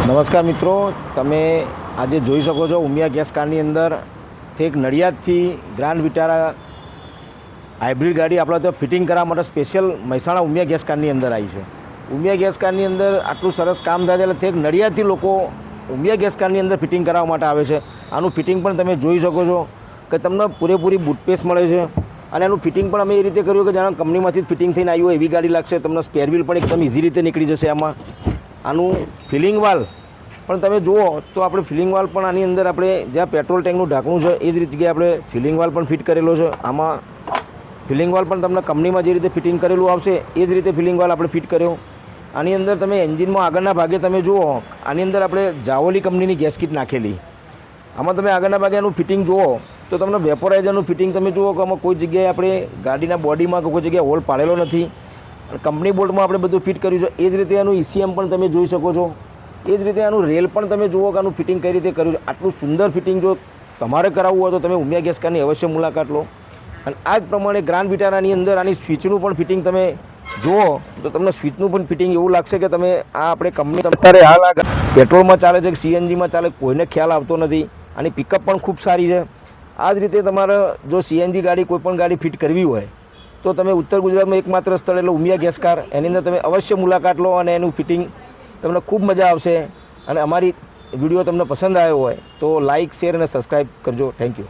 નમસ્કાર મિત્રો, તમે આજે જોઈ શકો છો ઉમિયા ગેસ કારની અંદર એક નડિયાદથી ગ્રાન્ડ વિટારા હાઇબ્રિડ ગાડી આપણે તો ફિટિંગ કરવા માટે સ્પેશિયલ મહેસાણા ઉમિયા ગેસ કારની અંદર આવી છે. ઉમિયા ગેસ કારની અંદર આટલું સરસ કામ થાય છે એટલે એક નડિયાદથી લોકો ઉમિયા ગેસ કારની અંદર ફિટિંગ કરવા માટે આવે છે. આનું ફિટિંગ પણ તમે જોઈ શકો છો કે તમને પૂરેપૂરી બૂટપેસ મળે છે અને એનું ફિટિંગ પણ અમે એ રીતે કર્યું કે જાણે કંપનીમાંથી જ ફિટિંગ થઈને આવ્યું હોય એવી ગાડી લાગશે. તમને સ્પેર વ્હીલ પણ એકદમ ઇઝી રીતે નીકળી જશે. આનું ફિલિંગ વાલ પણ તમે જુઓ તો આપણે ફિલિંગ વાલ પણ આની અંદર આપણે જ્યાં પેટ્રોલ ટેન્કનું ઢાંકણું છે એ જ રીતે આપણે ફિલિંગ વાલ પણ ફિટ કરેલો છે. આમાં ફિલિંગ વાલ પણ તમને કંપનીમાં જે રીતે ફિટિંગ કરેલું આવશે એ જ રીતે ફિલિંગ વાલ આપણે ફિટ કર્યો. આની અંદર તમે એન્જિનમાં આગળના ભાગે તમે જુઓ, આની અંદર આપણે જાવોલી કંપનીની ગેસ કીટ નાખેલી. આમાં તમે આગળના ભાગે એનું ફિટિંગ જુઓ તો તમને વેપોરાઇઝરનું ફિટિંગ તમે જુઓ કે આમાં કોઈ જગ્યાએ આપણે ગાડીના બોડીમાં કે કોઈ જગ્યાએ હોલ પાડેલો નથી. કંપની બોલ્ટમાં આપણે બધું ફિટ કર્યું છે. એ જ રીતે એનું ECM પણ તમે જોઈ શકો છો. એ જ રીતે આનું રેલ પણ તમે જુઓ કે આનું ફિટિંગ કઈ રીતે કર્યું છે. આટલું સુંદર ફિટિંગ જો તમારે કરાવવું હોય તો તમે ઉમિયા ગેસ કારની અવશ્ય મુલાકાત લો. અને આ જ પ્રમાણે ગ્રાન્ડ વિટારાની અંદર આની સ્વિચનું પણ ફિટિંગ તમે જુઓ તો તમને સ્વિચનું પણ ફિટિંગ એવું લાગશે કે તમે આ આપણે કંપની અત્યારે હાલ આ પેટ્રોલમાં ચાલે છે કે CNGમાં ચાલે કોઈને ખ્યાલ આવતો નથી. આની પિકઅપ પણ ખૂબ સારી છે. આ જ રીતે તમારે જો CNG ગાડી કોઈ પણ ગાડી ફિટ કરવી હોય તો તમે ઉત્તર ગુજરાતમાં એકમાત્ર સ્થળ એટલે ઉમિયા ગેસ કાર, એની અંદર તમે અવશ્ય મુલાકાત લો અને એનું ફિટિંગ તમને ખૂબ મજા આવશે. અને અમારી વિડીયો તમને પસંદ આવ્યો હોય તો લાઇક, શેર અને સબસ્ક્રાઈબ કરજો. Thank you.